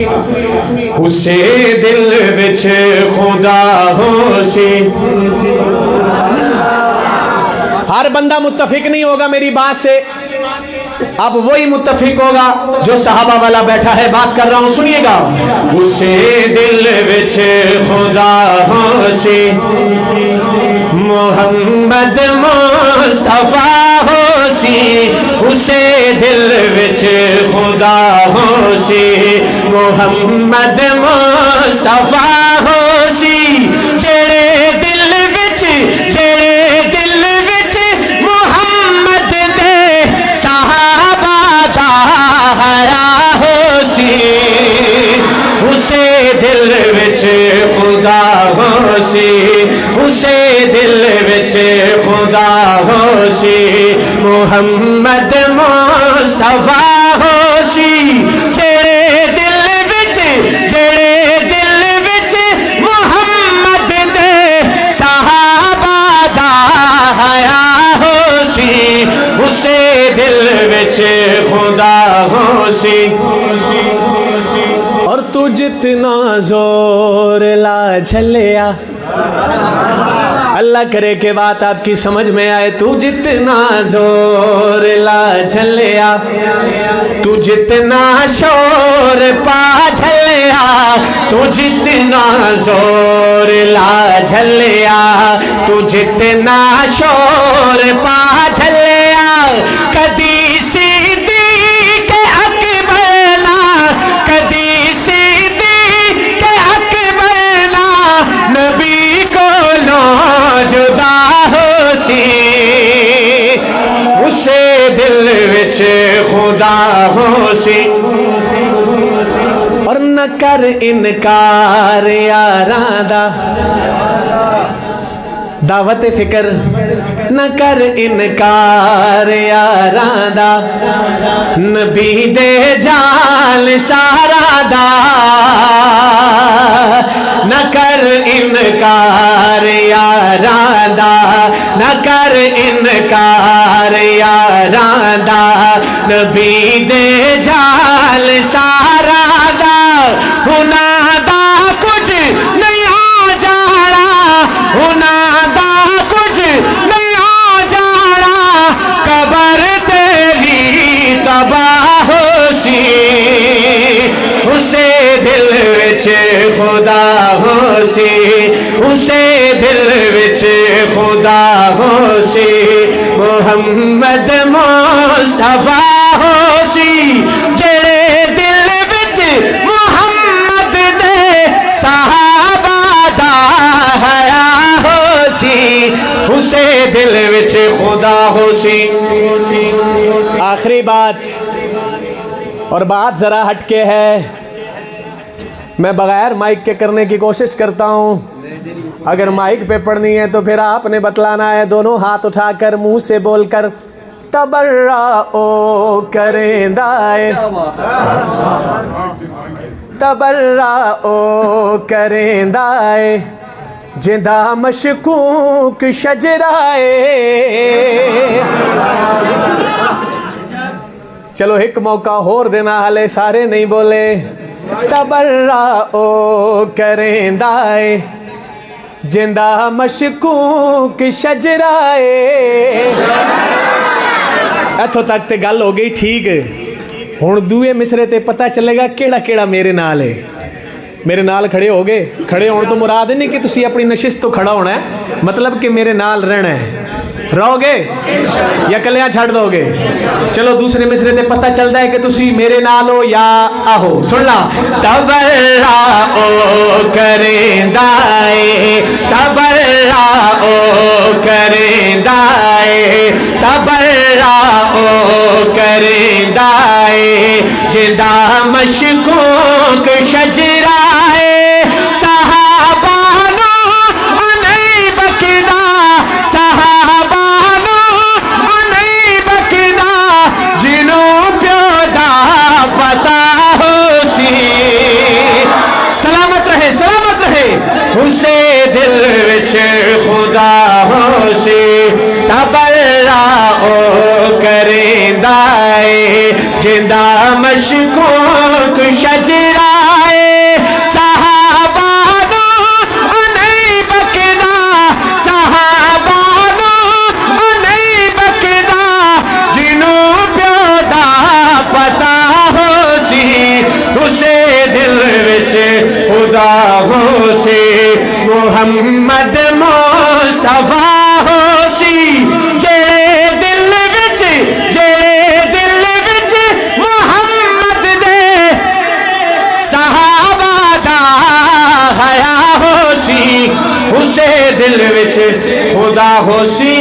اسے دل وچ خدا ہو سی. ہر بندہ متفق نہیں ہوگا میری بات سے. اب وہی متفق ہوگا جو صحابہ والا بیٹھا ہے. بات کر رہا ہوں سنیے گا. اسے دل وچ خدا ہو سی محمد مصطفیٰ ہو سی. اسے دل وچ خدا ہو سی محمد مصطفیٰ ہو سی. جڑے دل وچ محمد دے صحابہ دا حیا ہو سی. اسے دل وچ خدا ہو سی. اسے دل وچ خدا ہو سی محمد مصطفیٰ ہو سی. جڑے دل وچ محمد دے صحابہ دا حیا ہو سی. اسے دل وچ خدا ہو سی. اور تو جتنا زور لا جھلیا, اللہ کرے کہ بات آپ کی سمجھ میں آئے. تو جتنا زور لا جھلیا, تو جتنا شور پا جھلیا, تو جتنا زور لا جھلیا, تو جتنا شور پا جھلیا. کدی صدیق اکبر نا, کدی صدیق اکبر نا نبی کو جدا ہو سی. اسے دل وچ خدا ہو سی. اور نہ کر انکار یاراں دا, دعوت فکر نہ کر انکار یاراں دا, نبی دے جال سارا دا. نہ کر انکار یاراں دا, نہ کر انکار یاراں دا, نبی دے جال سارا دا. انہاں دا کچھ نہیں آ جانا, انہاں دا کچھ نہیں آ جانا, قبر تیری تباہ ہو سی. اسے دل وچ خدا ہو سی. اسے دل وچ خدا ہو سی محمد مصطفیٰ ہو سی. جڑے دل وچ محمد دے صحابہ دا حیا ہو سی. اسے دل وچ خدا ہو سی. آخری بات, اور بات ذرا ہٹ کے ہے, میں بغیر مائک کے کرنے کی کوشش کرتا ہوں. اگر مائک پہ پڑھنی ہے تو پھر آپ نے بتلانا ہے. دونوں ہاتھ اٹھا کر منہ سے بول کر تبرعو کریں دائے, تبرعو کریں دائے, جندہ مشکوک شجرائے. چلو ایک موقع اور دینا, حالے سارے نہیں بولے. تبرعو کریں دائے, جندہ مشکوک شجرائے. ایتھوں تک تے گل ہو گئی ٹھیک. ہن دوئے مصرے تے پتہ چلے گا کیڑا کیڑا میرے نال ہے. میرے نال کھڑے ہو گئے. کھڑے ہونے تو مراد نہیں کہ تسی اپنی نشست تو کھڑا ہونا ہے, مطلب کہ میرے نال رہنا ہے. رہو گے یا کلیاں چھڑ دو گے؟ چلو دوسرے مصرے تے پتہ چلتا ہے کہ تسی میرے نال ہو یا آہو. سن لا. تبرعو کریں دائے, تبرعو کریں دائے, تبرعو کریں دائے, جندہ مشکوک شجرائے. صحابانو انہی بکنا, صحابانو انہی بکنا, جنوں پیو دا پتا ہو سی. سلامت رہے, سلامت رہے. اسے دل وچ خدا ہو سی. تبرعو کریں دائے, جندہ مشکوک شجرائے. محمد مصطفیٰ ہو سی جڑے دل وچ محمد دے صحابہ دا حیا ہو سی اسے دل وچ خدا ہو سی